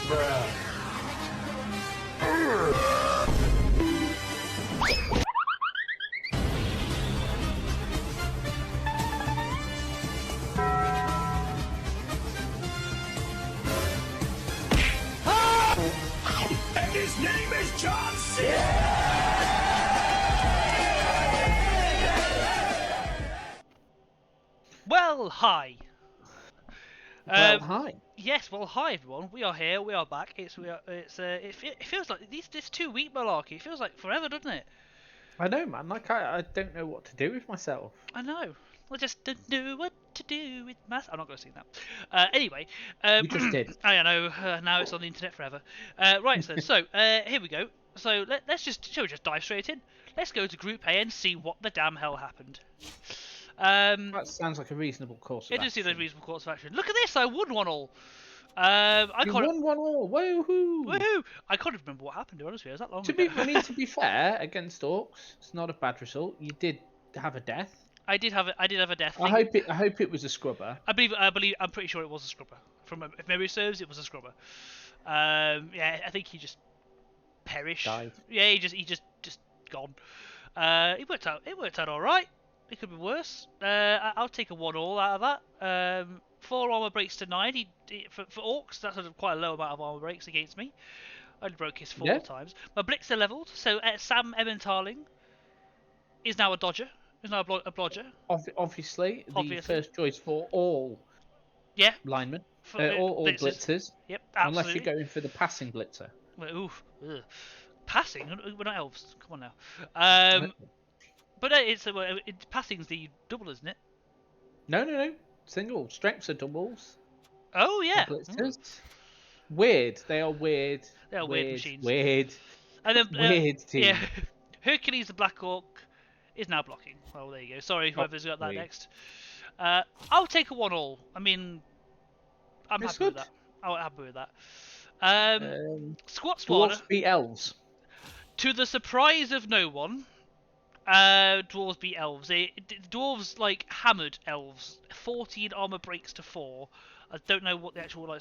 And his name is John C. Well, hi. Well, hi. Yes, well, hi everyone. We are here. We are back. It feels like this 2-week malarkey. It feels like forever, doesn't it? I know, man. Like, I don't know what to do with myself. I know. I just don't know what to do with myself. I'm not going to sing that. Anyway, You just did. I know. Now it's on the internet forever. Right, so here we go. So shall we just dive straight in? Let's go to Group A and see what the damn hell happened. That sounds like a reasonable course of It action. does seem like a reasonable course of action. Look at this! I won 1-all. You won 1-all. Woohoo! Woohoo! I can't even remember what happened. To be honest with you, it was that long ago. To be fair, against Orcs, it's not a bad result. You did have a death. I did have a death. I hope it was a scrubber. I'm pretty sure it was a scrubber. If memory serves, it was a scrubber. Yeah, I think he just perished. Died. Yeah, he just gone. It worked out all right. It could be worse. I'll take a 1-all out of that. 4 armor breaks to 9. For Orcs, that's quite a low amount of armor breaks against me. I broke his 4 times. My Blitzer leveled, so Sam Emmentarling is now a dodger. Is now a blodger. Obviously, the first choice for all linemen. All blitzers. Yep, absolutely. Unless you're going for the passing blitzer. Well, passing? We're not elves. Come on now. But passing's the double, isn't it? No. Single. Strengths are doubles. Oh, yeah. Blitzers. Weird. They are weird. They are weird machines. Weird. And then, weird team. Yeah. Hercules the Black Orc is now blocking. Oh, there you go. Sorry, whoever's got that next. I'll take a 1-all. I mean, I'm happy with that. I'm happy with that. Squat Squad. Dwarves beat elves. To the surprise of no one, dwarves beat elves. Dwarves hammered elves. 14 armor breaks to 4. I don't know what the actual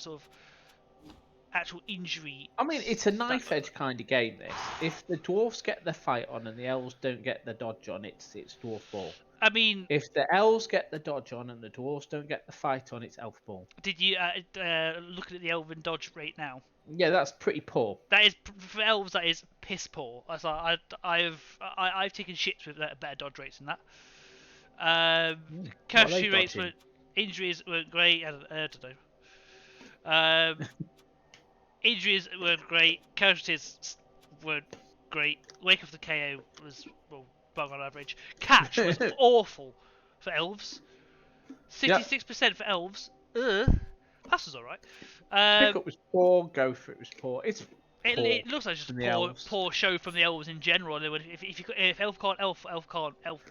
actual injury. I mean, it's a knife edge kind of game. This. If the dwarves get the fight on and the elves don't get the dodge on, it's dwarf ball. I mean, if the elves get the dodge on and the dwarves don't get the fight on, it's elf ball. Did you looking at the elven dodge rate now? Yeah, that's pretty poor. That is for elves. That is piss poor. I've taken shits with better dodge rates than that. Casualty rates were injuries weren't great. I don't know. Injuries weren't great. Casualties weren't great. Wake of the KO was bang on average. Catch was awful for elves. 66% for elves. That was alright. Pickup was poor. Go for it was poor. It looks like just a poor show from the elves in general. If elf can't elf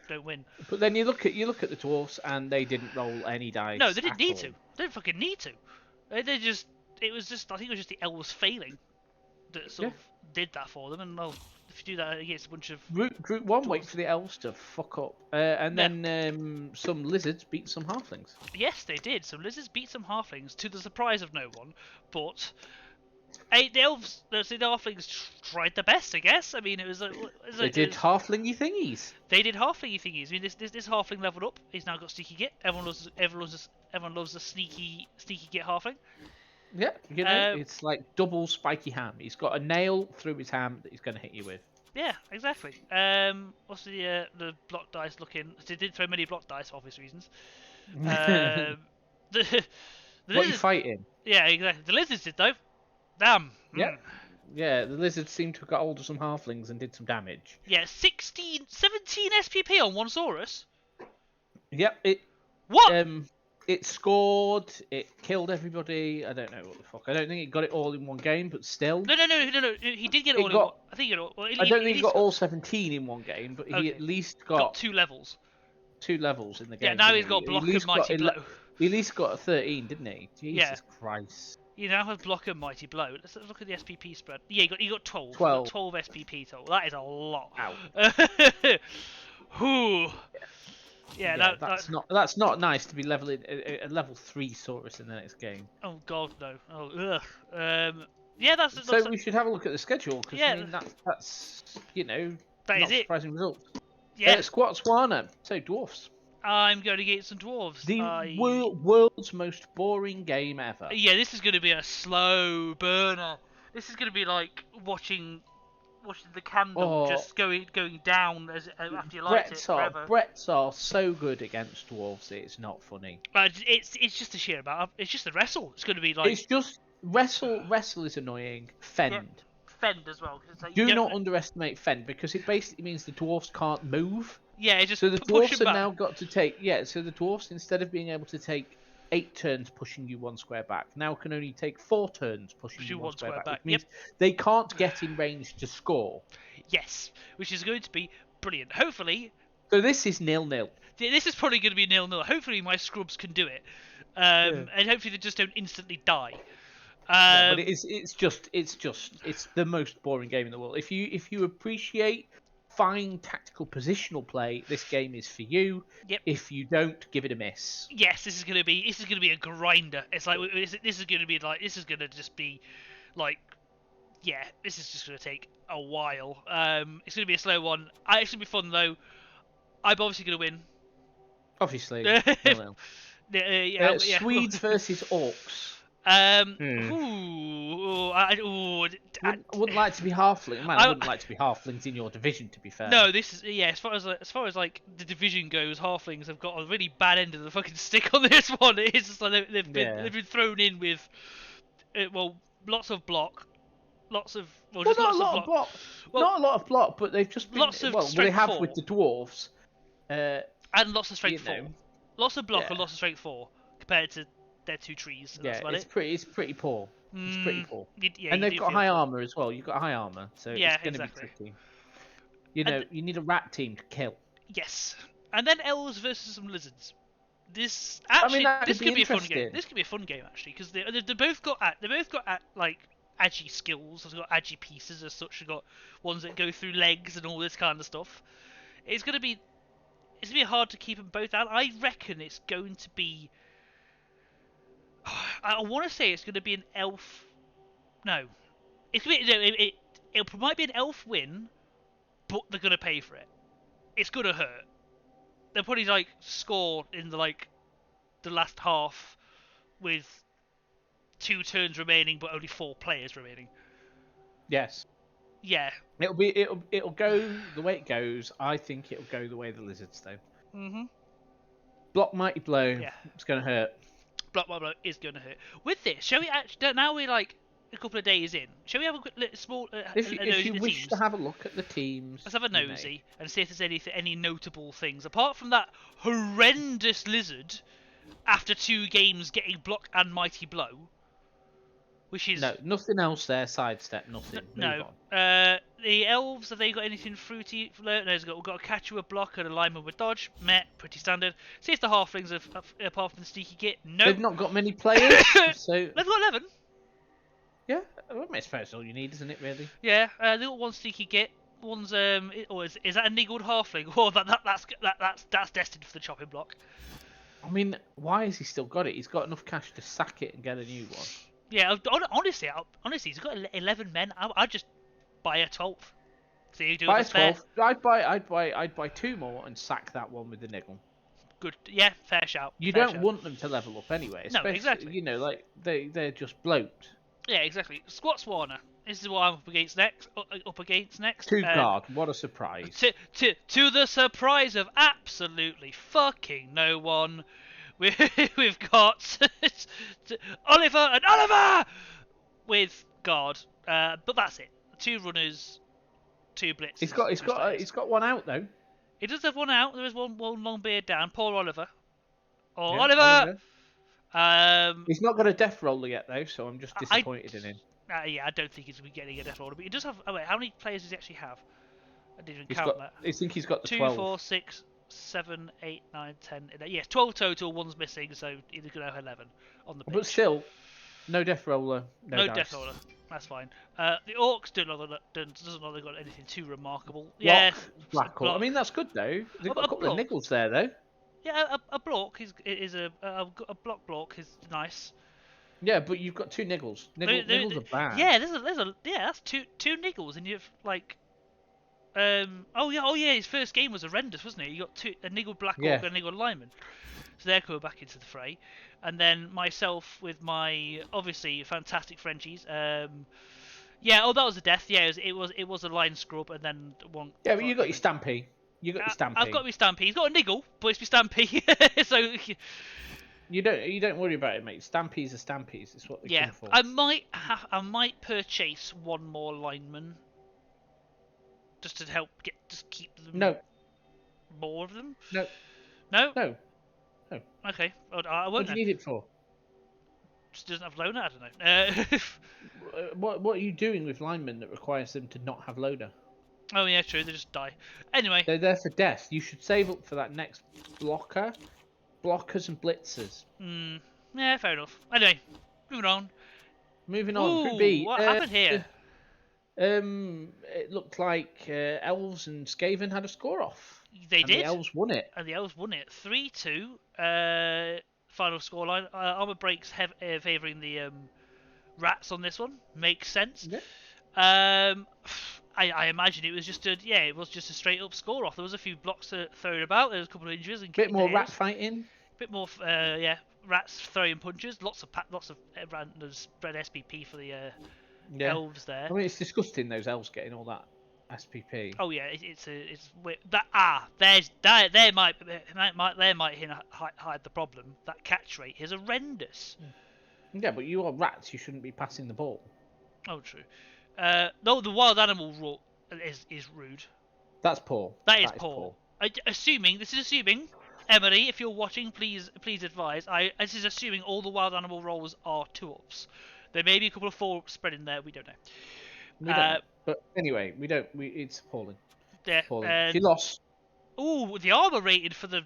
don't win. But then you look at the dwarves and they didn't roll any dice. No, they didn't need to. They didn't fucking need to. I think it was just the elves failing that sort of did that for them. And if you do that against a bunch of Group 1, wait for the elves to fuck up, and then some lizards beat some halflings. Yes, they did. Some lizards beat some halflings to the surprise of no one, but. The halflings tried their best, I guess. I mean, they did halflingy thingies. They did halflingy thingies. I mean, this halfling leveled up. He's now got sneaky git. Everyone loves a sneaky git halfling. Yeah, it's like double spiky ham. He's got a nail through his ham that he's going to hit you with. Yeah, exactly. What's the block dice looking? They did throw many block dice for obvious reasons. What are you fighting? Yeah, exactly. The lizards did though. Damn. Yeah, the lizards seemed to have got hold of some halflings and did some damage. Yeah, 17 SPP on one Saurus. Yep, it scored, it killed everybody. I don't know what the fuck. I don't think it got it all in one game, but still. No. He did get it all in one. I think he got it all. I don't think he got all 17 in one game, but he at least got 2 levels. 2 levels in the game. Yeah, now he's got block and mighty blow. He at least got a 13, didn't he? Jesus Christ. You now have block and mighty blow. Let's look at the SPP spread. Yeah, he got 12. 12. 12 SPP total. That is a lot. Ow. Whew. Yeah, that's not nice to be leveling a level 3 Saurus in the next game. Oh god, no. Oh, ugh. Yeah, that's So we should have a look at the schedule because yeah, I mean that's that not is it. surprising results. Yeah, Squatswana, so dwarfs. I'm going to get some dwarves. The world's most boring game ever. Yeah, this is going to be a slow burner. This is going to be like watching the candle just going down after you light it forever. Bretts are so good against dwarves. It's not funny. But it's just a sheer amount. It's just the wrestle. It's going to be like it's just wrestle. Wrestle is annoying. Fend. Yeah. Fend as well. Cause it's like, Do not underestimate fend because it basically means the dwarfs can't move. Yeah, it just so the push dwarfs have now got to take So the dwarfs, instead of being able to take 8 turns pushing you 1 square back, now can only take 4 turns pushing you 1 square back. Which means they can't get in range to score. Yes, which is going to be brilliant. Hopefully. So this is 0-0. This is probably going to be 0-0. Hopefully my scrubs can do it, and hopefully they just don't instantly die. But it's the most boring game in the world. If you appreciate fine tactical positional play, this game is for you. Yep. If you don't, give it a miss. Yes, this is gonna be a grinder. It's like this is gonna just be like, yeah, this is just gonna take a while. It's gonna be a slow one. It's gonna be fun though. I'm obviously gonna win. Obviously. Swedes versus Orcs. I wouldn't like to be halfling. Man, I wouldn't like to be halflings in your division. To be fair. No, this is as far as like the division goes, halflings have got a really bad end of the fucking stick on this one. It's just like they've been thrown in with lots of block, not a lot of block. Not a lot of block, but they've just been lots of they have 4. with the dwarves, and lots of strength 4. Lots of block and lots of strength 4 compared to their 2 trees. Yeah, it's pretty poor. It's pretty poor. And they've got high armor as well. You've got high armor, so it's going to be tricky. You need a rat team to kill. Yes, and then elves versus some lizards. This could be a fun game. This could be a fun game actually because they both got like agi skills. They've got agi pieces as such. They've got ones that go through legs and all this kind of stuff. It's gonna be hard to keep them both out. I reckon it's going to be. I want to say it's going to be an elf. No, it might be an elf win, but they're going to pay for it. It's going to hurt. They'll probably like score in the last half with 2 turns remaining, but only 4 players remaining. Yes. Yeah. It'll go the way it goes. I think it'll go the way the lizards though. Mhm. Block mighty blow. Yeah. It's going to hurt. Block is going to hurt. With this, shall we actually? Now we're like a couple of days in. Shall we have a quick small? If you wish teams? to have a look at the teams, let's have a nosy and see if there's any notable things apart from that horrendous lizard after 2 games getting block and mighty blow. Which is nothing else there. Sidestep, nothing. No. The elves, have they got anything fruity? No, we've got a catch with block and alignment with dodge. Meh, pretty standard. See if the halflings have apart from the sneaky git. No. They've not got many players, so they've got 11. Yeah, I suppose that's all you need, isn't it? Really? Yeah. They got 1 sneaky git. One's is that a niggled halfling? Oh, that's destined for the chopping block. I mean, why has he still got it? He's got enough cash to sack it and get a new one. Yeah, honestly, he's got 11 men. I'd just buy a 12th. So you do buy a 12th. I'd buy 2 more and sack that one with the niggle. Good. Yeah, fair shout. You don't want them to level up anyway. No, exactly. Like they're just bloat. Yeah, exactly. Squatswana. This is what I'm up against next. 2 guard. What a surprise. To the surprise of absolutely fucking no one. We've got Oliver and Oliver with guard, but that's it. 2 runners, 2 blitzes. He's got 1 out though. He does have 1 out. There is one long beard down. Poor Oliver. Oh, yeah, Oliver! He's not got a death roller yet though, so I'm just disappointed in him. Yeah, I don't think he's getting a death roller, but he does have. Oh wait, how many players does he actually have? I didn't even count that. I think he's got the 2, 12. 4, 6, 7, 8, 9, 10. Yes, 12 total. 1's missing, so he's going to have 11 on the pitch. But still, no death roller, no dice. Death roller. That's fine. The orcs doesn't know they've got anything too remarkable. Yeah, block. I mean, that's good though. They've got a couple of niggles there though. Yeah, a block is a block is nice. Yeah, but you've got 2 niggles. Niggles are bad. Yeah, that's two niggles, and you've like. Oh yeah. His first game was horrendous, wasn't it? You got a niggled Black Orc and a niggled lineman. So they're coming back into the fray, and then myself with my obviously fantastic Frenchies. Yeah, that was a death. Yeah, it was a line scrub, and then one. Yeah, but you got your Stampy. I've got my Stampy. He's got a niggle, but it's my Stampy. So you don't worry about it, mate. Stampies are Stampies. It's what they come for. I might purchase one more lineman, just to help keep them. No. More of them. No. No. No. Okay, I won't. What do you need it for? Just doesn't have loaner. I don't know. What are you doing with linemen that requires them to not have loader? Oh yeah, true. They just die. Anyway, they're there for death. You should save up for that next blockers and blitzers. Yeah, fair enough. Anyway, moving on. Ooh, Group B. What happened here? It looked like Elves and Skaven had a score off. They did. The Elves won it. And the Elves won it 3-2. Final scoreline. Armor breaks favouring the Rats on this one. Makes sense. Yeah. I imagine it was just a straight up score off. There was a few blocks thrown about. There was a couple of injuries. And bit more rat fighting. Bit more, rats throwing punches. Lots of random spread SPP for the Elves there. I mean, it's disgusting those Elves getting all that SPP. Oh yeah, it's that there might hide the problem. That catch rate is horrendous. Yeah, but you are rats. You shouldn't be passing the ball. Oh, true. No, the wild animal rule is rude. That's poor. That is poor. Assuming Emily, if you're watching, please advise. This is assuming all the wild animal rolls are 2-ups. There may be a couple of 4-ups spread in there. We don't know. We don't. But anyway, we don't. It's appalling. Yeah. She lost. Ooh, the armor rated for the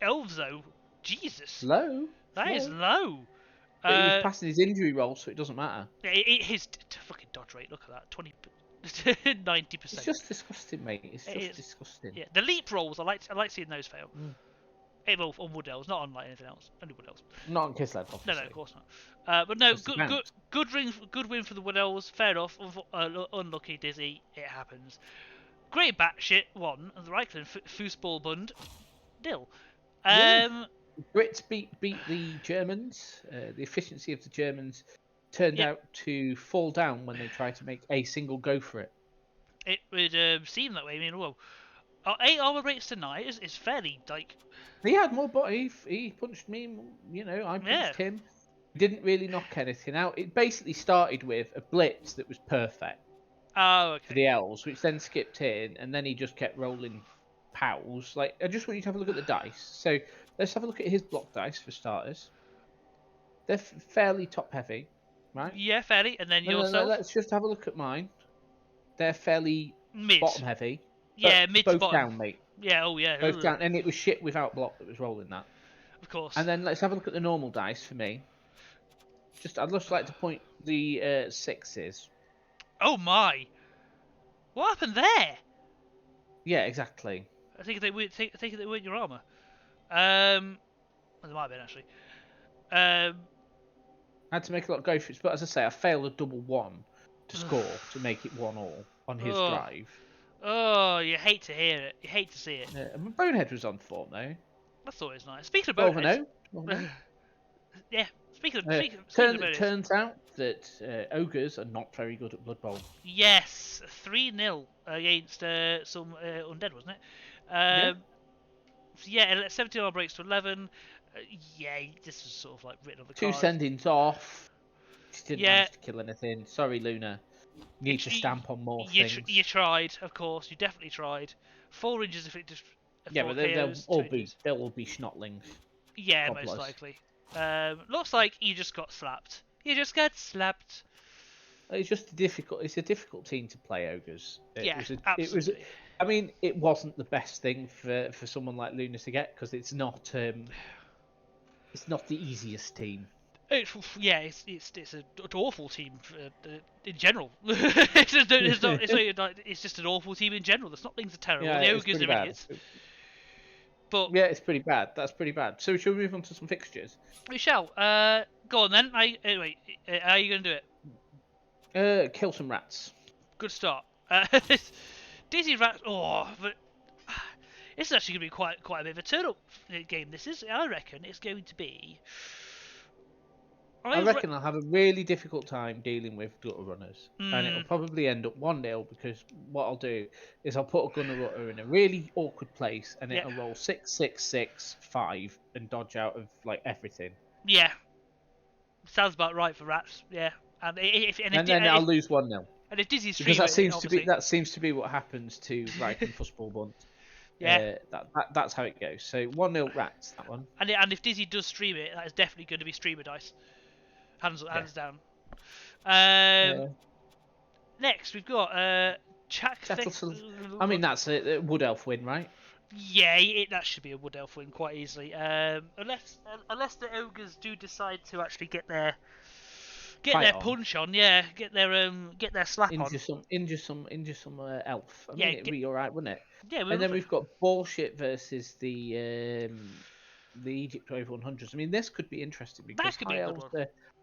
Elves though. Jesus. Low. That is low. But he was passing his injury roll, so it doesn't matter. His fucking dodge rate. Look at that. 90%. It's just disgusting, mate. It's just disgusting. Yeah. The leap rolls. I like seeing those fail. On Wood Elves, not on like anything else. Only Wood Elves. Not on Kislev, obviously. No, of course not. But no, good win for the Wood Elves. Fair enough. Unlucky, Dizzy. It happens. Great batshit one. And the Reichland Fußball Bund. Nil. Brits beat the Germans. The efficiency of the Germans turned out to fall down when they tried to make a single go for it. It would seem that way. I mean, well, 8 armor rates tonight is fairly like. He had more, but he punched me. I punched him. Didn't really knock anything out. It basically started with a blitz that was perfect. Oh, okay. For the Elves, which then skipped in, and then he just kept rolling pals. Like, I just want you to have a look at the dice. So let's have a look at his block dice for starters. They're fairly top heavy, right? Yeah, fairly. And then yourself. Let's just have a look at mine. They're fairly bottom heavy. Yeah, mid to both bottom. Down, mate. Yeah, Both down, and it was shit without block that was rolling that. Of course. And then let's have a look at the normal dice for me. I'd just like to point the 6s. Oh my! What happened there? Yeah, exactly. I think they weren't your armor. Well, they might have been actually. I had to make a lot of go for it, but as I say, I failed a double 1 to score to make it 1-1 on his drive. Oh, you hate to hear it. You hate to see it. Yeah, Bonehead was on form though. That's always nice. Speaking of Bonehead. 12-0. Yeah. Speaking of turns out that ogres are not very good at Blood Bowl. Yes, 3-0 against some undead, wasn't it? Yeah, 17 armor breaks to 11. This was sort of like written on the card. 2 sendings off. She didn't manage to kill anything. Sorry, Luna. You need to stamp on more things. You tried, of course. You definitely tried. 4 inches if it just. Yeah, but they'll all be schnotlings. Yeah, most likely. Looks like you just got slapped. You just got slapped. It's just difficult. It's a difficult team to play, ogres. Absolutely. I mean, it wasn't the best thing for someone like Luna to get because it's not the easiest team. It's an awful team in general. It's just an awful team in general. The Snotlings are terrible. The ogres are idiots. But Yeah, it's pretty bad. That's pretty bad. So shall we move on to some fixtures? we shall. Go on then. Wait, how are you going to do it? Kill some rats. Good start. Dizzy Rats. Oh, but this is actually going to be quite a bit of a turn-up game. This is. I reckon it's going to be. I reckon I'll have a really difficult time dealing with gutter runners, and it'll Mm, probably end up 1-0 because what I'll do is I'll put a gunner runner in a really awkward place, and yeah, it'll roll 6, 6, 6, 5, and dodge out of like everything, yeah. Sounds about right for Rats. Yeah, and then I'll lose 1-0 and if Dizzy's because streaming, that obviously. seems to be what happens to Reich and Fussball Bunt. Yeah, That's how it goes. So 1-0 rats that one. and if Dizzy does stream it, that is definitely going to be streamer dice. Hands down. Yeah. Next we've got I mean that's a Wood Elf win, right? Yeah, that should be a Wood Elf win quite easily. Unless the ogres do decide to actually get their punch on, yeah, get their slap on. Injure some elf. I Yeah, mean, it'd be all right, wouldn't it? Yeah, and then we've got bullshit versus the Egypt over 100s. I mean, this could be interesting because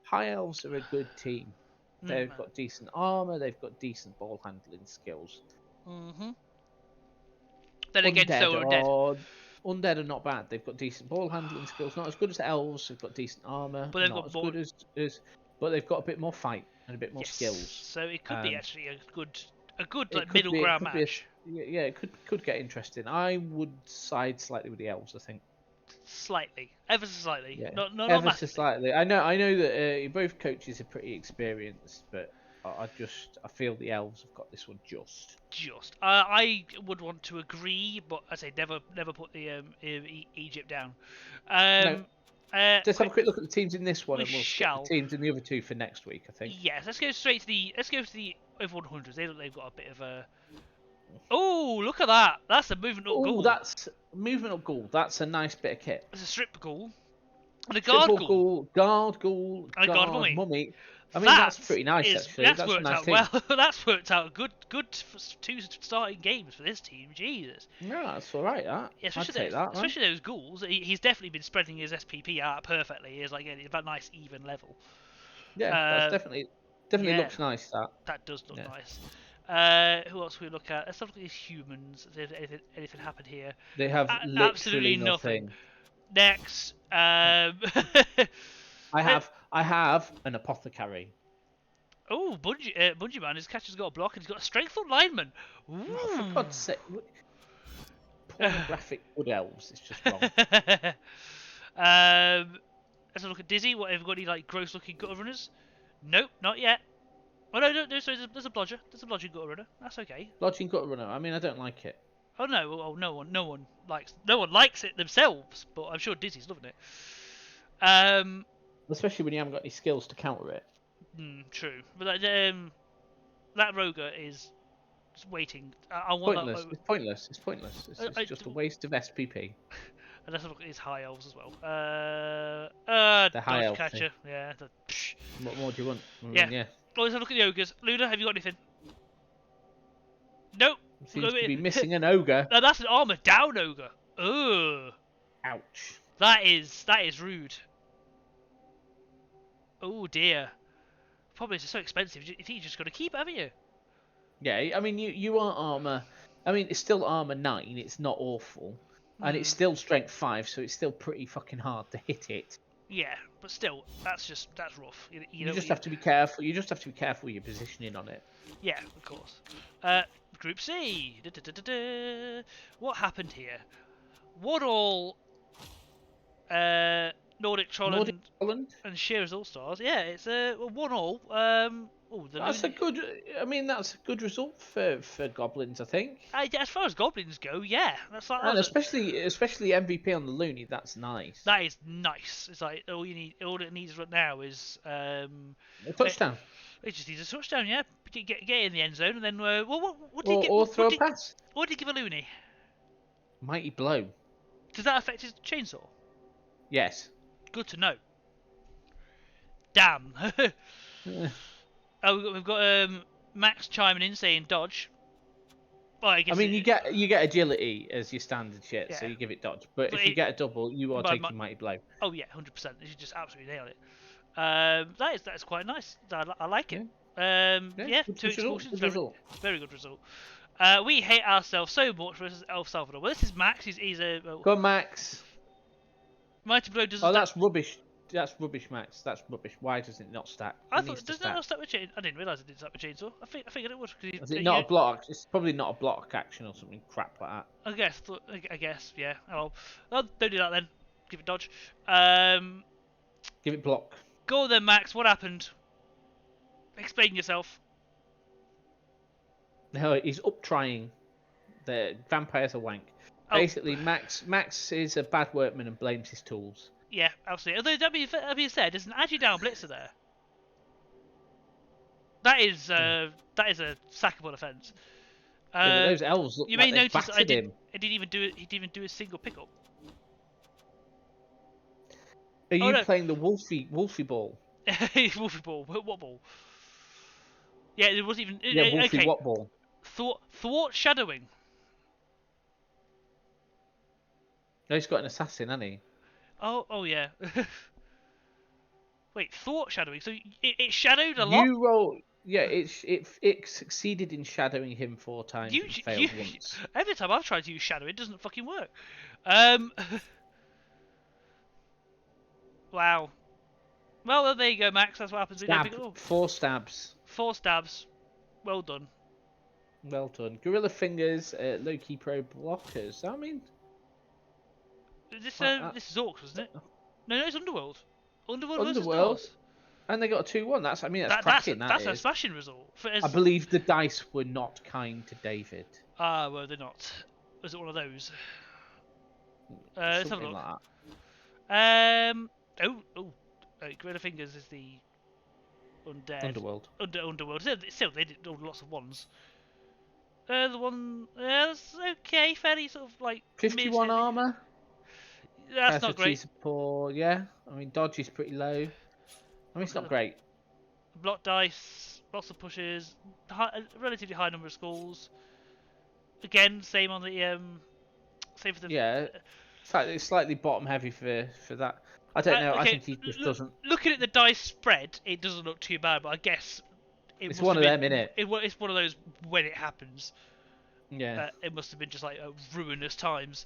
high elves are a good team. They've got decent armor. They've got decent ball handling skills. Mhm. Then again, so are undead. Undead are not bad. They've got decent ball handling skills. Not as good as elves. They've got decent armor. But they've not got as more... good as. But they've got a bit more fight and a bit more skills. So it could be actually a good like middle ground match. Yeah, it could get interesting. I would side slightly with the elves. I think. Slightly, ever so slightly. Yeah. Not ever massively. So slightly. I know that both coaches are pretty experienced, but I feel the elves have got this one just. I would want to agree, but I say never put the Egypt down. No. Let's have a quick look at the teams in this one, and we'll shall. the teams in the other two for next week. I think. Yes, let's go to the over 100s. They've got a bit of a. Oh, look at that! That's a movement up ghoul. That's movement up ghoul. That's a nice bit of kit. It's a strip ghoul. And a guard ghoul. Guard ghoul. And a guard mummy. I mean, that's pretty nice actually. That's worked out well. That's worked out good 2 starting games for this team. Jesus. No, that's all right. That. Yeah, especially those ghouls. He's definitely been spreading his SPP out perfectly. He's like it's about nice even level. Yeah, that's definitely looks nice. That does look nice. Who else we look at? Let's look at these humans. If anything happened here. They have absolutely nothing. Next, I have an apothecary. Oh, Bungee Man, his catcher's got a block and he's got a strength up lineman. Ooh. Oh, for God's sake. Pornographic wood elves, it's just wrong. Let's look at Dizzy. What have we got? Any like gross looking gutter runners? Nope, not yet. Oh no, sorry, there's a blodger. There's a blodging gutter runner. That's okay. Blodging gutter runner. I mean, I don't like it. Oh no, no one likes it themselves, but I'm sure Dizzy's loving it. Especially when you haven't got any skills to counter it. True, but that Roger is waiting. I want pointless. That... It's pointless. It's pointless. It's just a waste of SPP. And let's look at his high elves as well. The high elf catcher. thing. Yeah. What more do you want? Yeah. Oh, let's have a look at the ogres. Luna, have you got anything? Nope. Seems to be missing an ogre. No, that's an armor down ogre. Ugh. Ouch. That is rude. Oh dear. Probably it's so expensive. You think you just got to keep it, haven't you? Yeah, I mean you are armor. I mean it's still armor 9. It's not awful, and it's still strength 5, so it's still pretty fucking hard to hit it. Yeah, but still, that's rough. You just have to be careful. You just have to be careful with your positioning on it. Yeah, of course. Group C. What happened here? What all? Nordic Troll and Shearer's All Stars. Yeah, it's a 1-1. That's a good. I mean, that's a good result for goblins, I think. As far as goblins go, yeah, and especially MVP on the Looney. That's nice. That is nice. It's like all it needs right now is a touchdown. It just needs a touchdown, yeah. Get in the end zone, and then what did he get? Or throw a pass. What did he give a Looney? Mighty blow. Does that affect his chainsaw? Yes. Good to know. Damn. Oh, we've got Max chiming in saying dodge. Well, I guess. I mean, you get agility as your standard shit, so Yeah. you give it dodge. But But if you get a double, you are taking mighty blow. Oh yeah, 100%. You should just absolutely nail it. That's quite nice. I like it. Yeah, Good 2 result. expulsions. Good Very, result. very good result. We hate ourselves so much versus El Salvador. Well, this is Max. He's a Go on, Max. mighty blow doesn't. Oh, that's rubbish. That's rubbish, Max. That's rubbish. Why does it not stack? I It needs thought to does that stack. not stack with chain? I didn't realise it did stack with chainsaw. I figured it would. Is it not a block? It's probably not a block action or something crap like that. I guess. Yeah. Oh, well, don't do that then. Give it dodge. Give it block. Go then, Max. What happened? Explain yourself. No, he's up trying. The vampires are wank. Oh. Basically, Max is a bad workman and blames his tools. Yeah, absolutely. Although that being said, there's an anti-down blitzer there. That is a sackable offence. Yeah, but those elves look you like may they notice battered him. I didn't even do it. He didn't even do a single pickup. Are you no. playing the Wolfie ball? Wolfie ball. What ball? Yeah, it wasn't even. Yeah, Wolfie okay. what ball? Thwart shadowing. No, he's got an assassin, hasn't he? Oh yeah. Wait, thwart shadowing. So it shadowed a lot. You roll. Yeah, it succeeded in shadowing him 4 times and failed once. Every time I've tried to use shadow, it doesn't fucking work. Wow. Well, there you go, Max. That's what happens when you don't pick it up. 4 stabs. 4 stabs. Well done. Well done. Gorilla fingers, low-key pro blockers. I mean, this is Orcs, wasn't it? No, it's Underworld. Underworld. And they got a 2-1. That's cracking. That's a smashing result. I believe the dice were not kind to David. Ah, well, they're not. Was it one of those? Let's have a look. Like that. Gorilla Fingers is the undead. Underworld. Underworld. Still, they did lots of ones. The one, that's okay, fairly sort of like 51 armor. That's not great. Support, yeah. I mean, dodge is pretty low. I mean, it's not great. Block dice, lots of pushes, relatively high number of skulls. Again, same on the same for the. Yeah, in fact, it's slightly bottom heavy for that. I don't know. Okay, I think he just doesn't. Looking at the dice spread, it doesn't look too bad, but I guess it's one of them, innit? It's one of those when it happens. Yeah. It must have been just like ruinous times.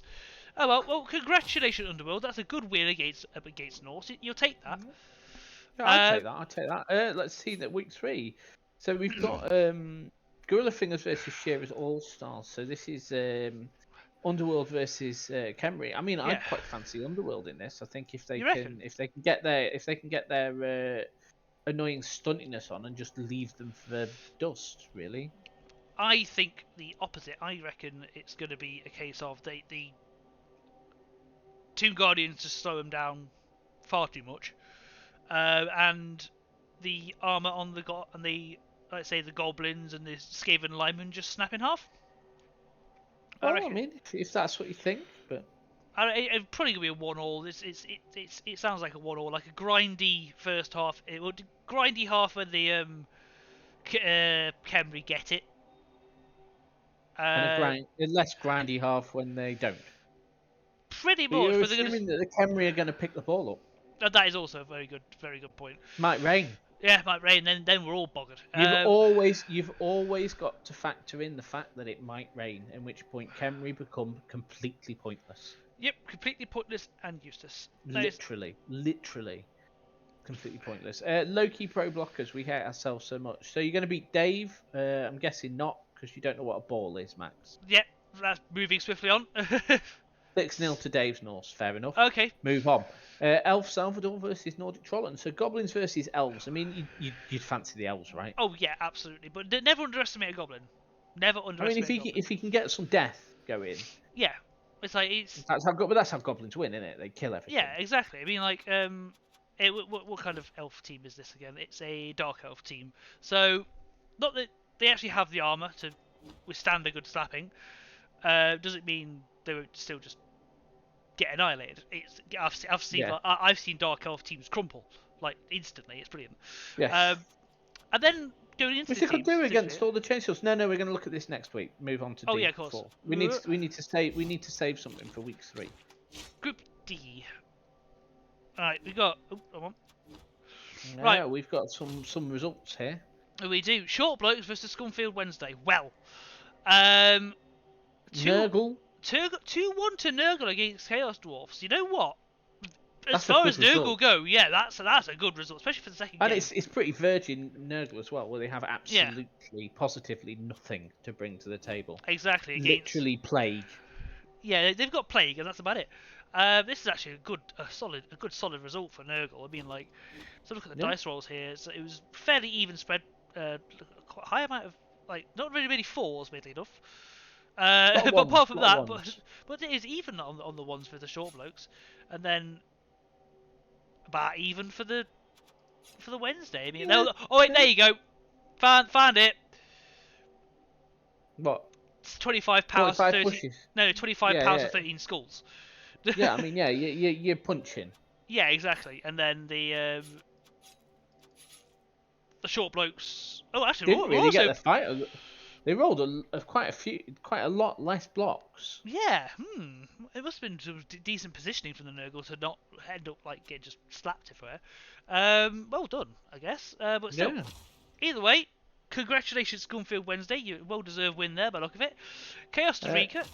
Oh well, congratulations, Underworld. That's a good win against Norse. You'll take that. Yeah, I'll take that. Let's see that week 3. So we've got Gorilla Fingers versus Shearer's All Stars. So this is Underworld versus Khemri. I mean, I'd quite fancy Underworld in this. I think if they can get their annoying stuntiness on and just leave them for dust, really. I think the opposite. I reckon it's going to be a case of the Tomb Guardians just slow them down far too much, and the armor on the let's say the goblins and the Skaven linemen just snap in half. I mean, if that's what you think, but it's probably gonna be a 1-1. It sounds like a 1-1, like a grindy first half. It would grindy half when the Khemri get it. And a less grindy half when they don't. Pretty but much. You're assuming that the Khemri are going to pick the ball up. That is also a very good point. Might rain. Yeah, it might rain. Then we're all buggered. You've always got to factor in the fact that it might rain, at which point Khemri become completely pointless. Yep, completely pointless and useless. Literally, completely pointless. Low-key pro blockers, we hate ourselves so much. So you're going to beat Dave? I'm guessing not, because you don't know what a ball is, Max. Yep, that's moving swiftly on. 6-0 to Dave's Norse, fair enough. Okay. Move on. Elf Salvador versus Nordic Trollan. So goblins versus elves. I mean, you'd fancy the elves, right? Oh yeah, absolutely. But never underestimate a goblin. Never underestimate. I mean, if he can get some death going. Yeah, it's like That's how goblins win, isn't it? They kill everything. Yeah, exactly. I mean, like, what kind of elf team is this again? It's a dark elf team. So, not that they actually have the armor to withstand a good slapping. Does it mean they would still just get annihilated? I've seen dark elf teams crumple like instantly. It's brilliant. Yeah. And then going into We the still could teams. do against all the chainsaws. No, we're going to look at this next week. Move on to D4. Oh yeah, of course. We need to save something for week 3. Group D. Alright, we got. Oh, come on. Yeah, Right. we've got some results here. We do. Short Blokes versus Scunfield Wednesday. Well, Nurgle. 2-1 to Nurgle against Chaos Dwarfs. You know what? As That's a far good as Nurgle result. go, yeah, that's a good result, especially for the second And game. it's pretty virgin Nurgle as well, where they have absolutely, positively nothing to bring to the table. Exactly. Literally plague. Yeah, they've got plague, and that's about it. This is actually a good solid result for Nurgle. I mean, like, so look at the dice rolls here. So it was fairly even spread. Quite high amount of not really many 4s, weirdly enough. But apart from that, but it is even on the ones for the short blokes, and then about even for the Wednesday. I mean, oh wait, there you go. Found it. What? It's 25 powers, 30. Pushes. No, 25 powers of 13 skulls. Yeah, I mean, yeah, you're punching. Yeah, exactly. And then the short blokes. Oh, actually, Didn't really get the fight. They rolled quite a lot less blocks. Yeah, it must have been sort of decent positioning from the Nurgle to not end up getting just slapped everywhere. Well done, I guess. But still, either way, congratulations, Scunfield Wednesday. You well-deserved win there by the look of it. Chaos Tarika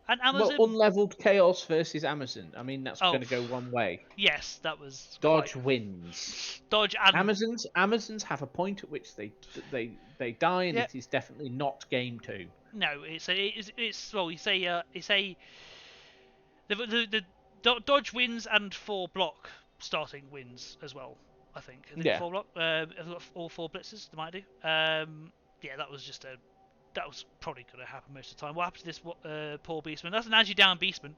and Amazon. Well, unleveled Chaos versus Amazon. I mean, that's going to go one way. Yes, that was. Dodge wins. Dodge and Amazons have a point at which they die, and it is definitely not game 2. No, it's well, you say the Dodge wins and 4 block starting wins as well. I think 4 block. I've got all 4 blitzes. They might do. Yeah, that was probably going to happen most of the time. What happened to this poor beastman? That's an agi down beastman.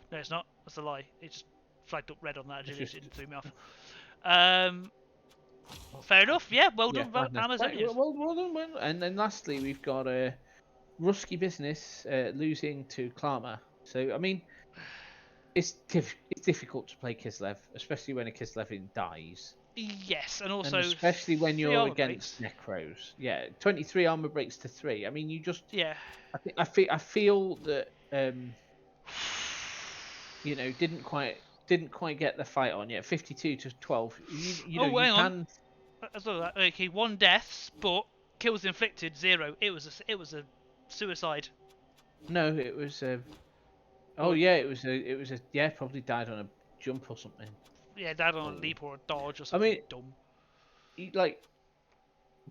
No, it's not. That's a lie. It just flagged up red on that. It threw me off. Fair enough. Yeah, well done, Amazonians. Well done. And then lastly, we've got Rusky Business losing to Klama. So I mean, it's difficult to play Kislev, especially when a Kislevin dies. Yes, and also especially when you're against Necros. Yeah, 23 armor breaks to 3. I mean, you just I feel that didn't quite get the fight on yet. 52 to 12. You can. Okay, 1 deaths, but kills inflicted 0. It was a suicide. No, it was. It was a probably died on a jump or something. Yeah, died on a leap or a dodge or something dumb.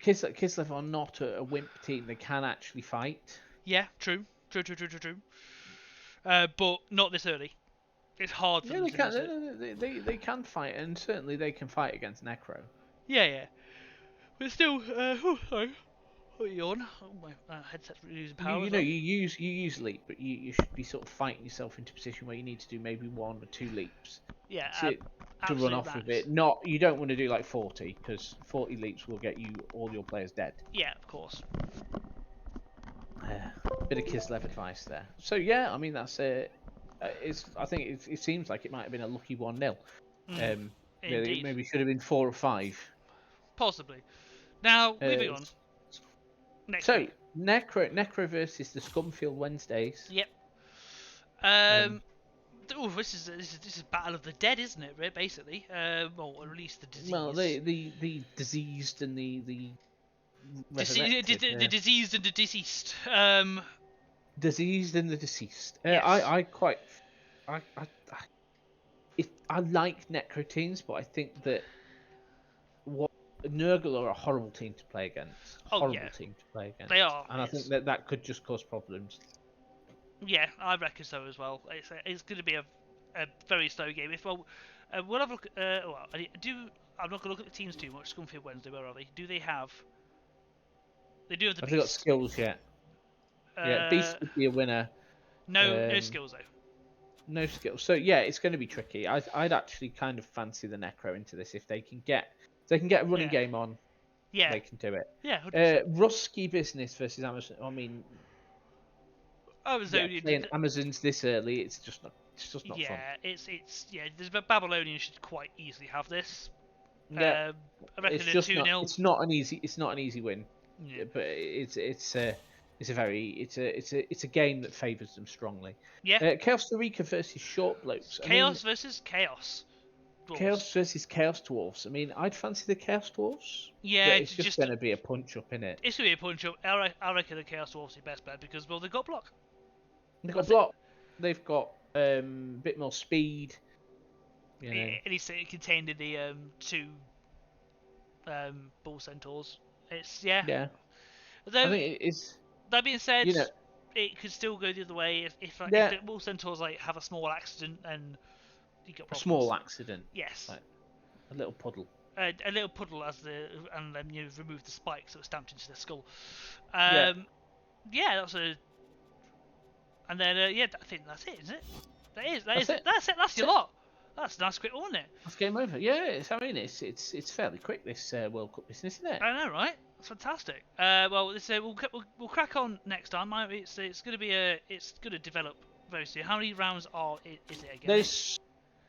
Kislev are not a wimp team. They can actually fight. Yeah, true. But not this early. It's hard for them to they can fight, and certainly they can fight against Necro. Yeah. But still, sorry. Oh, yawn. Oh, my headset's losing power. You use leap, but you should be sort of fighting yourself into a position where you need to do maybe 1 or 2 leaps. Yeah, to run off with it. You don't want to do 40, because 40 leaps will get you all your players dead. Yeah, of course. Bit of Kislev advice there. So yeah, I mean that's it. I think it seems like it might have been a lucky 1-0. Maybe should have been 4 or 5. Possibly. Now moving on. Next week. Necro versus the Scunfield Wednesdays. Yep. This is Battle of the Dead, isn't it? Basically, or at least the disease. Well, the diseased and the diseased and the deceased. Diseased and the deceased. Yes. I like Necro teams, but I think that Nurgle are a horrible team to play against. They are, and I think that could just cause problems. Yeah, I reckon so as well. It's going to be a very slow game. We'll have a look. I'm not going to look at the teams too much. Scunfield Wednesday, where are they? Do they have? They do have the. Have they got skills yet? Yeah, Beast would be a winner. No skills though. No skills. So yeah, it's going to be tricky. I'd actually kind of fancy the Necro into this if they can get a running game on. Yeah, they can do it. Yeah. Rusky Business versus Amazon. I mean, playing Amazons this early, it's just not fun. Yeah, the Babylonians should quite easily have this. Yeah, I reckon it's a just 2-0. It's not an easy win, Yeah. but it's a game that favours them strongly. Yeah. Costa Rica versus Short Blokes. I mean, Chaos versus Chaos. Dwarves. Chaos versus Chaos Dwarfs. I mean, I'd fancy the Chaos Dwarfs, Yeah, but it's it's just just going to be a punch up in it. it's gonna be a punch up. I reckon the Chaos Dwarves are the best bet because well they've got block. They've got That's it. block. They've got a bit more speed. You know. At least contained in the two bull centaurs. It's yeah. Yeah. Although I think it is. that being said, You know. it could still go the other way if Yeah. the bull centaurs like have a small accident and you got A problems. small accident. Yes. Like a little puddle. A little puddle as and then you remove the spikes that were stamped into the skull. Yeah. Yeah, that's a. And then yeah, I think that's it, isn't it? That's it. That's it. That's your lot. That's a nice quick one, isn't it? That's game over. Yeah, it's fairly quick this World Cup business, isn't it? I know, right? That's fantastic. Well, we'll crack on next time. It's gonna develop very soon. How many rounds is it again? There's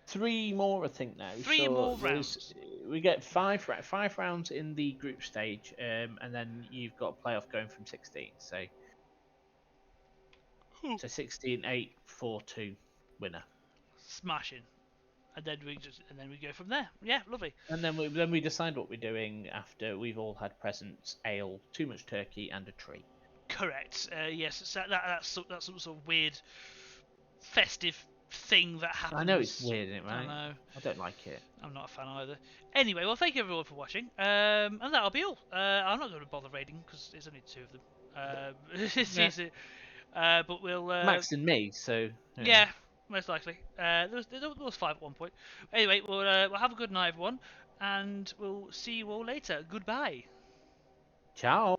3 more, I think now. Three more rounds. We get 5 rounds in the group stage, and then you've got a playoff going from 16. So 16, 8, 4, 2 winner. Smashing. And then we go from there. Yeah, lovely. And then we decide what we're doing after we've all had presents, ale, too much turkey, and a tree. Correct. Yes, so that's some sort of weird festive thing that happens. I know it's weird, isn't it, right? I know. I don't like it. I'm not a fan either. Anyway, well, thank you everyone for watching. And that'll be all. I'm not going to bother raiding because there's only 2 of them. It's Yeah. easy. But we'll. Max and me, so. Yeah, most likely. There was 5 at one point. Anyway, we'll have a good night, everyone, and we'll see you all later. Goodbye. Ciao.